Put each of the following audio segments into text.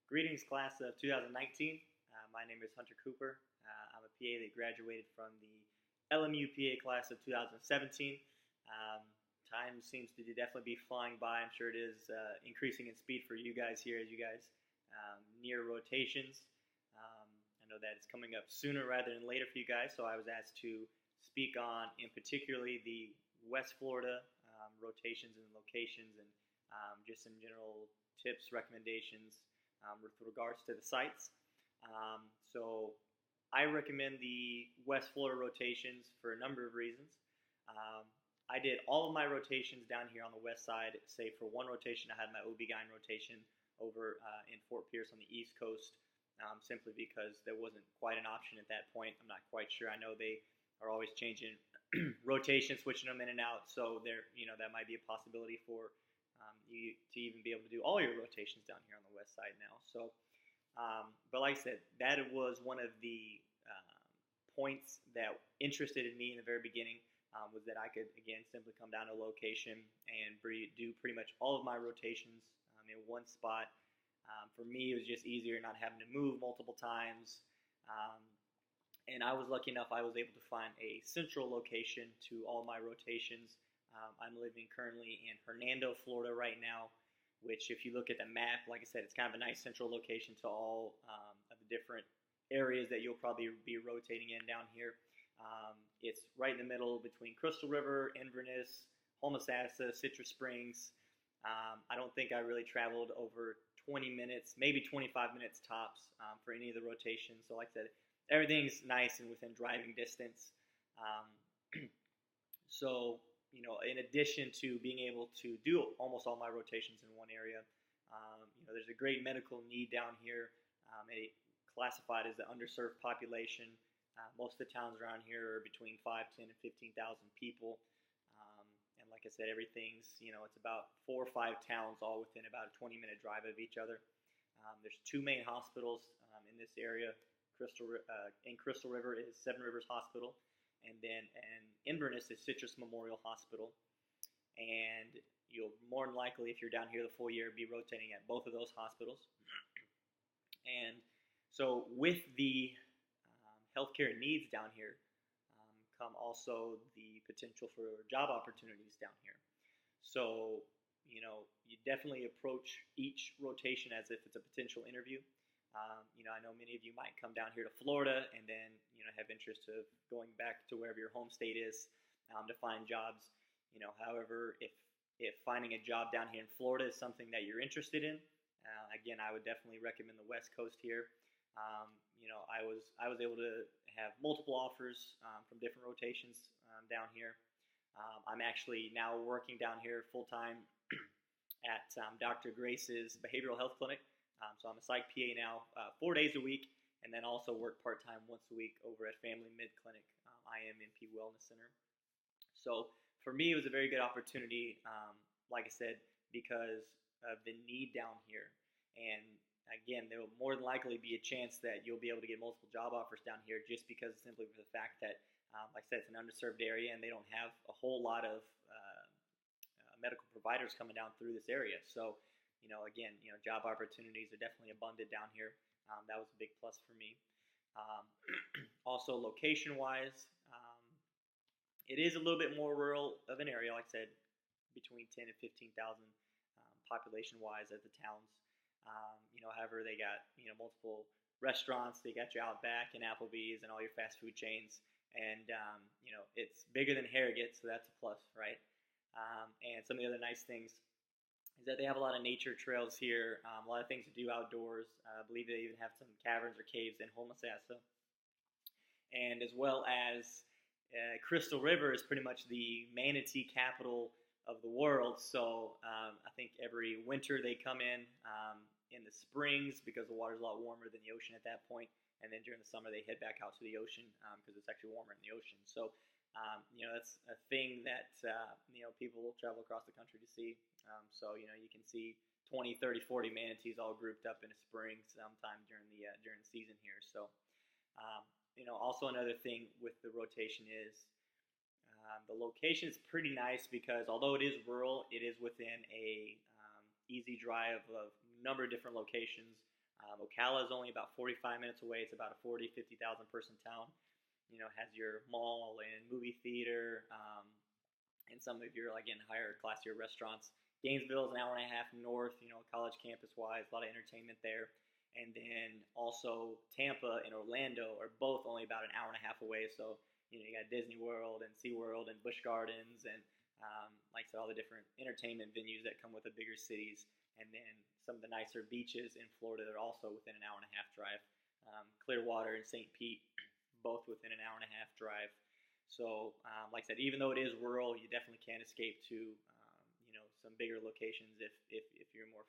Greetings, class of 2019. My name is Hunter Cooper. I'm a PA that graduated from the LMU PA class of 2017. Time seems to definitely be flying by. I'm sure it is increasing in speed for you guys here as you guys near rotations. I know that it's coming up sooner rather than later for you guys, so I was asked to speak on, in particularly, the West Florida rotations and locations, and just some general tips, recommendations with regards to the sites. So I recommend the West Florida rotations for a number of reasons. I did all of my rotations down here on the west side, save for one rotation. I had my OB-GYN rotation over in Fort Pierce on the East Coast, simply because there wasn't quite an option at that point. I'm not quite sure. I know they are always changing rotations, switching them in and out, so that might be a possibility for you to even be able to do all your rotations down here on the west side now. So, but like I said, that was one of the points that interested in me in the very beginning, was that I could, again, simply come down to a location and do pretty much all of my rotations in one spot. For me, it was just easier not having to move multiple times. And I was lucky enough I was able to find a central location to all my rotations. I'm living currently in Hernando, Florida right now, which if you look at the map, like I said, it's kind of a nice central location to all of the different areas that you'll probably be rotating in down here. It's right in the middle between Crystal River, Inverness, Homosassa, Citrus Springs. I don't think I really traveled over 20 minutes, maybe 25 minutes tops for any of the rotations. So like I said, everything's nice and within driving distance. So, in addition to being able to do almost all my rotations in one area, there's a great medical need down here. Classified as the underserved population. Most of the towns around here are between 5, 10, and 15,000 people. And like I said, everything's, it's about 4 or 5 towns all within about a 20-minute drive of each other. There's 2 main hospitals in this area. In Crystal River is Seven Rivers Hospital, and then in Inverness is Citrus Memorial Hospital. And you'll more than likely, if you're down here the full year, be rotating at both of those hospitals. And so with the healthcare needs down here come also the potential for job opportunities down here. So, you definitely approach each rotation as if it's a potential interview. I know many of you might come down here to Florida and then, have interest of going back to wherever your home state is to find jobs. However, if finding a job down here in Florida is something that you're interested in, again, I would definitely recommend the West Coast here. I was able to have multiple offers from different rotations down here. I'm actually now working down here full time at Dr. Grace's behavioral health clinic. So I'm a psych PA now 4 days a week, and then also work part-time once a week over at Family Mid Clinic, IMNP Wellness Center. So for me, it was a very good opportunity, like I said, because of the need down here. And again, there will more than likely be a chance that you'll be able to get multiple job offers down here just because simply for the fact that, like I said, it's an underserved area and they don't have a whole lot of medical providers coming down through this area. So, again, job opportunities are definitely abundant down here. That was a big plus for me. Also, location-wise, it is a little bit more rural of an area, like I said, between 10 and 15,000 population-wise at the towns. However, they got, multiple restaurants. They got your Outback and Applebee's and all your fast food chains. And, it's bigger than Harrogate, so that's a plus, right? And some of the other nice things is that they have a lot of nature trails here, a lot of things to do outdoors. I believe they even have some caverns or caves in Homosassa. And as well as Crystal River is pretty much the manatee capital of the world. So I think every winter they come in the springs because the water's a lot warmer than the ocean at that point. And then during the summer they head back out to the ocean because it's actually warmer in the ocean. So that's a thing that people will travel across the country to see. So you can see 20, 30, 40 manatees all grouped up in a spring sometime during the season here. So also another thing with the rotation is the location is pretty nice because although it is rural, it is within a easy drive of a number of different locations Ocala is only about 45 minutes away. It's about a 40, 50,000 person town. Has your mall and movie theater, and some of your, again, higher classier restaurants. Gainesville is an hour and a half north, college campus wise, a lot of entertainment there. And then also Tampa and Orlando are both only about an hour and a half away. So, you got Disney World and SeaWorld and Busch Gardens and, like I said, all the different entertainment venues that come with the bigger cities. And then some of the nicer beaches in Florida that are also within an hour and a half drive. Clearwater and St. Pete, both within an hour and a half drive. So, like I said, even though it is rural, you definitely can't escape to, some bigger locations if you're more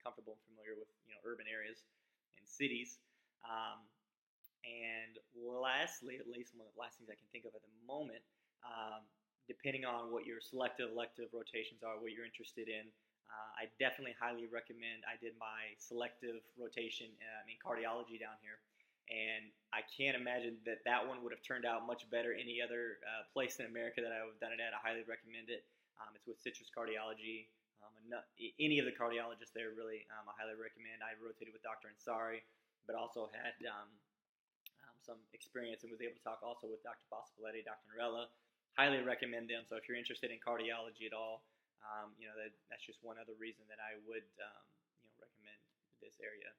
comfortable and familiar with, urban areas and cities. And lastly, at least one of the last things I can think of at the moment, depending on what your selective, elective rotations are, what you're interested in, I definitely highly recommend. I did my selective rotation in cardiology down here, and I can't imagine that one would have turned out much better any other place in America that I would have done it at. I highly recommend it. It's with Citrus Cardiology. Any of the cardiologists there, really, I highly recommend. I rotated with Dr. Ansari, but also had some experience and was able to talk also with Dr. Possipaletti, Dr. Norella. Highly recommend them. So if you're interested in cardiology at all, that's just one other reason that I would recommend this area.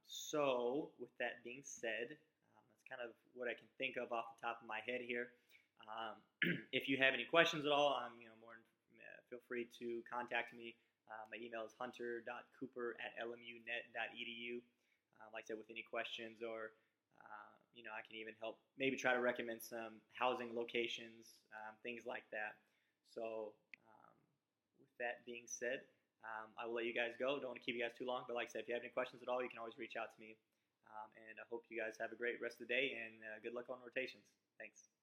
So with that being said, that's kind of what I can think of off the top of my head here. If you have any questions at all, feel free to contact me. My email is hunter.cooper@lmunet.edu. Like I said, with any questions, or I can even help maybe try to recommend some housing locations, things like that. So with that being said, I will let you guys go. Don't want to keep you guys too long, but like I said, if you have any questions at all, you can always reach out to me. And I hope you guys have a great rest of the day, and good luck on rotations. Thanks.